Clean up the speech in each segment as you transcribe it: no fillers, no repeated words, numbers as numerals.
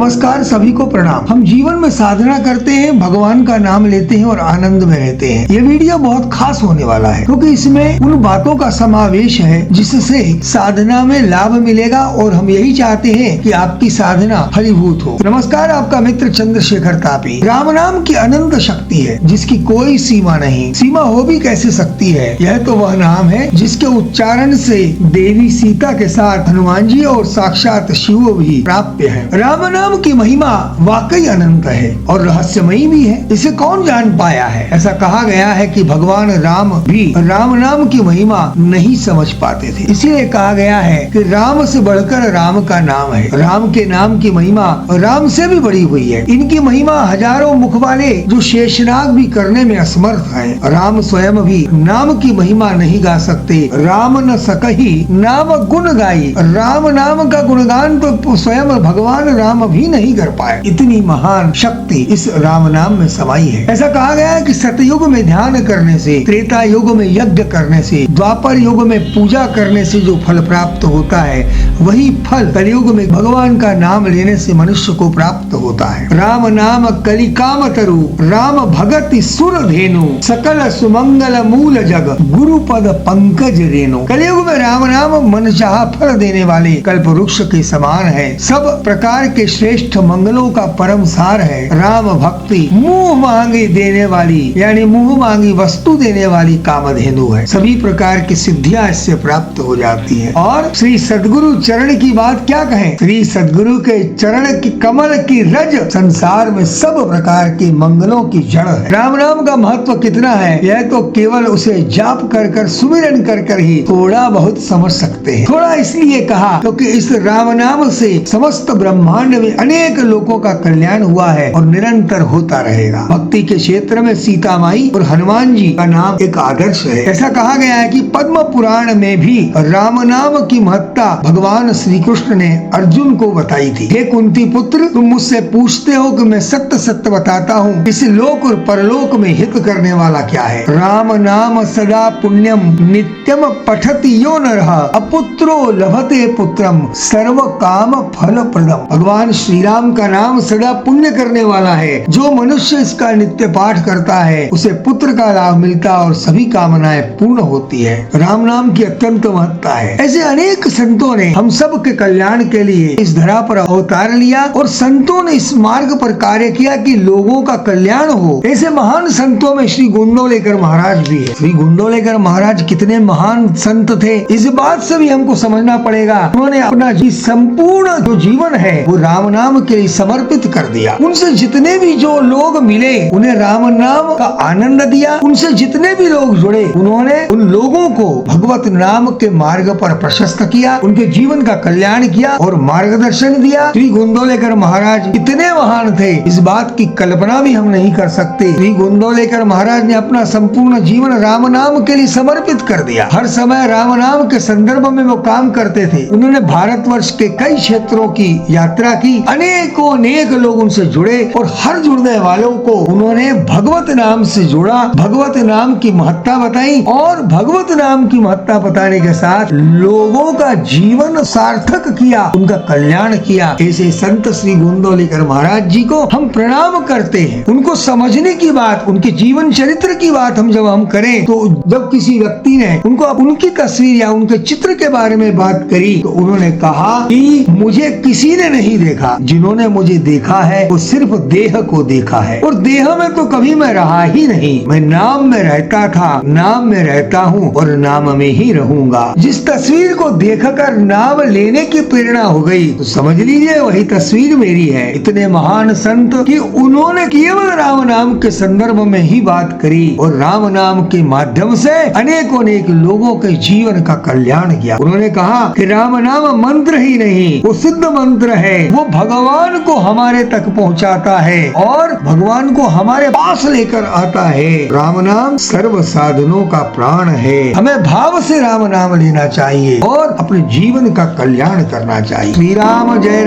नमस्कार, सभी को प्रणाम। हम जीवन में साधना करते हैं, भगवान का नाम लेते हैं और आनंद में रहते हैं। ये वीडियो बहुत खास होने वाला है क्योंकि इसमें उन बातों का समावेश है जिससे साधना में लाभ मिलेगा और हम यही चाहते हैं कि आपकी साधना फलीभूत हो। नमस्कार, आपका मित्र चंद्रशेखर तापी। राम नाम की अनंत शक्ति है जिसकी कोई सीमा नहीं। सीमा हो भी कैसे सकती है? यह तो वह नाम है जिसके उच्चारण से देवी सीता के साथ हनुमान जी और साक्षात शिव भी प्राप्य है। राम नाम की महिमा वाकई अनंत है और रहस्यमयी भी है। इसे कौन जान पाया है? ऐसा कहा गया है कि भगवान राम भी राम नाम की महिमा नहीं समझ पाते थे। इसीलिए कहा गया है कि राम से बढ़कर राम का नाम है। राम के नाम की महिमा राम से भी बड़ी हुई है। इनकी महिमा हजारों मुख वाले जो शेषनाग भी करने में असमर्थ है। राम स्वयं भी नाम की महिमा नहीं गा सकते। राम न सकही नाम गुण गाई। राम नाम का गुणगान तो स्वयं भगवान राम भी नहीं कर पाए। इतनी महान शक्ति इस राम नाम में समाई है। ऐसा कहा गया है कि सतयुग में ध्यान करने से, त्रेता युग में यज्ञ करने से, द्वापर युग में पूजा करने से जो फल प्राप्त होता है वही फल कलयुग में भगवान का नाम लेने से मनुष्य को प्राप्त होता है। राम नाम कलि काम तरु, राम भगति सुर धेनु, सकल सुमंगल मूल जग, गुरु पद पंकज रेणु। कलयुग में राम नाम मन चाहा फल देने वाले कल्प वृक्ष के समान है। सब प्रकार के श्रेष्ठ मंगलों का परम सार है। राम भक्ति मुंह मांगे देने वाली यानी मुंह मांगी वस्तु देने वाली कामधेनु है। सभी प्रकार की सिद्धियां इससे प्राप्त हो जाती है। और श्री सद्गुरु चरण की बात क्या कहें? श्री सद्गुरु के चरण की कमल की रज संसार में सब प्रकार के मंगलों की जड़ है। राम नाम का महत्व कितना है यह तो केवल उसे जाप कर कर सुमिरन कर कर ही थोड़ा बहुत समझ सकते हैं। थोड़ा इसलिए कहा क्योंकि इस राम नाम से समस्त ब्रह्मांड में अनेक लोगों का कल्याण हुआ है और निरंतर होता रहेगा। भक्ति के क्षेत्र में सीता माई और हनुमान जी का नाम एक आदर्श है। ऐसा कहा गया है कि पद्म पुराण में भी राम नाम की महत्ता भगवान श्री कृष्ण ने अर्जुन को बताई थी। हे कुंती पुत्र, तुम मुझसे पूछते हो कि मैं सत्य सत्य बताता हूँ, इस लोक और परलोक में हित करने वाला क्या है? राम नाम सदा पुण्यम नित्यम पठति यो नरः अपुत्रो लभते पुत्रम सर्व काम फल प्रदम। भगवान श्री राम का नाम सदा पुण्य करने वाला है। जो मनुष्य इसका नित्य पाठ करता है उसे पुत्र का लाभ मिलता और सभी कामनाएं पूर्ण होती है। राम नाम की अत्यंत महत्ता है। ऐसे अनेक संतों ने हम सब के कल्याण के लिए इस धरा पर अवतार लिया और संतों ने इस मार्ग पर कार्य किया कि लोगों का कल्याण हो। ऐसे महान संतों में श्री गुंडोलेकर महाराज भी है। श्री गुंडोलेकर महाराज कितने महान संत थे इस बात से भी हमको समझना पड़ेगा। उन्होंने अपना संपूर्ण जो जीवन है वो राम नाम के लिए समर्पित कर दिया। उनसे जितने भी जो लोग मिले उन्हें राम नाम का आनंद दिया। उनसे जितने भी लोग जुड़े उन्होंने उन लोगों को भगवत नाम के मार्ग पर प्रशस्त किया, उनके जीवन का कल्याण किया और मार्गदर्शन दिया। श्री गुंडोलेकर महाराज इतने महान थे इस बात की कल्पना भी हम नहीं कर सकते। श्री गुंडोलेकर महाराज ने अपना संपूर्ण जीवन राम नाम के लिए समर्पित कर दिया। हर समय राम नाम के संदर्भ में वो काम करते थे। उन्होंने भारतवर्ष के कई क्षेत्रों की यात्रा की। अनेकों अनेक लोग उनसे जुड़े और हर जुड़ने वालों को उन्होंने भगवत नाम से जोड़ा, भगवत नाम की महत्ता बताई और भगवत नाम की महत्ता बताने के साथ लोगों का जीवन सार्थक किया, उनका कल्याण किया। ऐसे संत श्री गुंडोलेकर महाराज जी को हम प्रणाम करते हैं। उनको समझने की बात, उनके जीवन चरित्र की बात जब हम करें तो जब किसी व्यक्ति ने उनको उनकी तस्वीर या उनके चित्र के बारे में बात करी तो उन्होंने कहा कि मुझे किसी ने नहीं देखा, जिन्होंने मुझे देखा है वो सिर्फ देह को देखा है और देह में तो कभी मैं रहा ही नहीं। मैं नाम में रहता था, नाम में रहता हूँ और नाम में ही रहूंगा। जिस तस्वीर को देखकर नाम लेने की प्रेरणा हो गई तो समझ लीजिए वही तस्वीर मेरी है। इतने महान संत कि उन्होंने केवल राम नाम के संदर्भ में ही बात करी और राम नाम के माध्यम से अनेकों अनेक लोगों के जीवन का कल्याण किया। उन्होंने कहा कि राम नाम मंत्र ही नहीं, वो सिद्ध मंत्र है। वो भगवान को हमारे तक पहुंचाता है और भगवान को हमारे पास लेकर आता है। राम नाम सर्व साधनों का प्राण है। हमें भाव से राम नाम लेना चाहिए और अपने जीवन का कल्याण करना चाहिए। श्री राम जय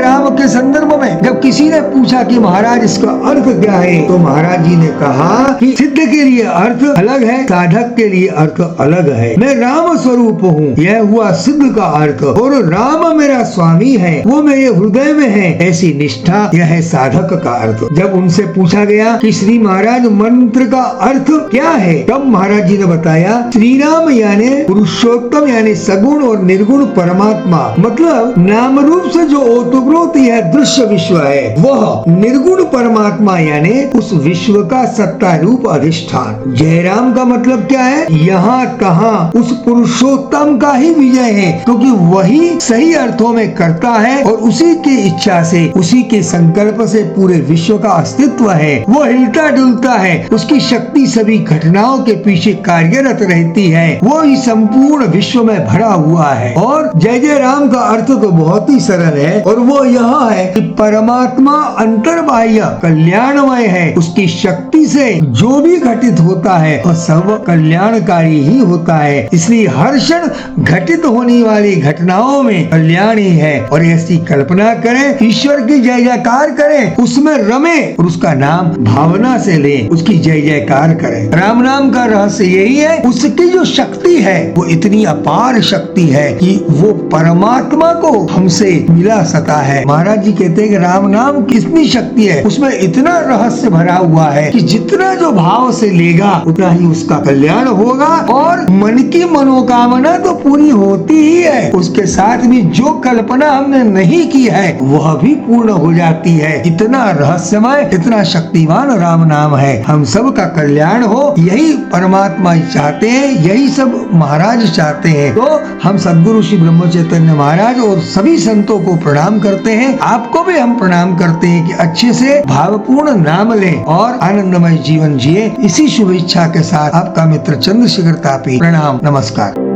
राम के संदर्भ में जब किसी ने पूछा कि महाराज इसका अर्थ क्या है तो महाराज जी ने कहा कि सिद्ध के लिए अर्थ अलग है, साधक के लिए अर्थ अलग है। मैं राम स्वरूप हूँ, यह हुआ सिद्ध का अर्थ और राम मेरा स्वामी है, वो मेरे हृदय में है, ऐसी निष्ठा यह है साधक का अर्थ। जब उनसे पूछा गया कि श्री महाराज मंत्र का अर्थ क्या है, तब महाराज जी ने बताया श्री राम यानी पुरुषोत्तम यानी सगुण और निर्गुण परमात्मा, मतलब नाम रूप से जो ओतप्रोत यह दृश्य विश्व है वह निर्गुण परमात्मा यानी उस विश्व का सत्ता रूप अधिष्ठान। जयराम का मतलब क्या है, यहाँ कहाँ उस पुरुषोत्तम का ही विजय है, क्योंकि वही सही अर्थों में करता है और उसी की इच्छा से, उसी के संकल्प से पूरे विश्व का अस्तित्व है। वो हिलता डुलता है, उसकी शक्ति सभी घटनाओं के पीछे कार्यरत रहती है, वो ही संपूर्ण विश्व में भरा हुआ है। और जय जय राम का अर्थ तो बहुत ही सरल है और वो यह है कि परमात्मा अंतर्बाह्य कल्याणमय है, उसकी शक्ति से जो भी घटित होता है वह सब कल्याणकारी ही होता है। इसलिए हर क्षण घटित होने वाली घटनाओं में कल्याण ही है और ऐसी कल्पना करें, ईश्वर की जय जयकार करें, उसमें रमे और उसका नाम भावना से ले, उसकी जय जयकार करें। राम नाम का रहस्य यही है, उसकी जो शक्ति है वो इतनी अपार शक्ति है कि वो परमात्मा को हमसे मिला सका है। महाराज जी कहते हैं कि राम नाम कितनी शक्ति है, उसमें इतना रहस्य भरा हुआ है कि जितना जो भाव से लेगा उतना ही उसका कल्याण होगा और मन की मनोकामना तो पूरी होती ही है, उसके साथ भी जो कल्पना हमने नहीं की है वह भी पूर्ण हो जाती है। इतना रहस्यमय, इतना शक्तिमान राम नाम है। हम सब का कल्याण हो, यही परमात्मा चाहते हैं, यही सब महाराज चाहते हैं। तो हम सद्गुरु श्री ब्रह्म चैतन्य महाराज और सभी संतों को प्रणाम करते हैं। आपको भी हम प्रणाम करते हैं कि अच्छे से भावपूर्ण नाम लें और आनंदमय जीवन जिए। इसी शुभ इच्छा के साथ आपका मित्र चंद्रशेखर तापी। प्रणाम, नमस्कार।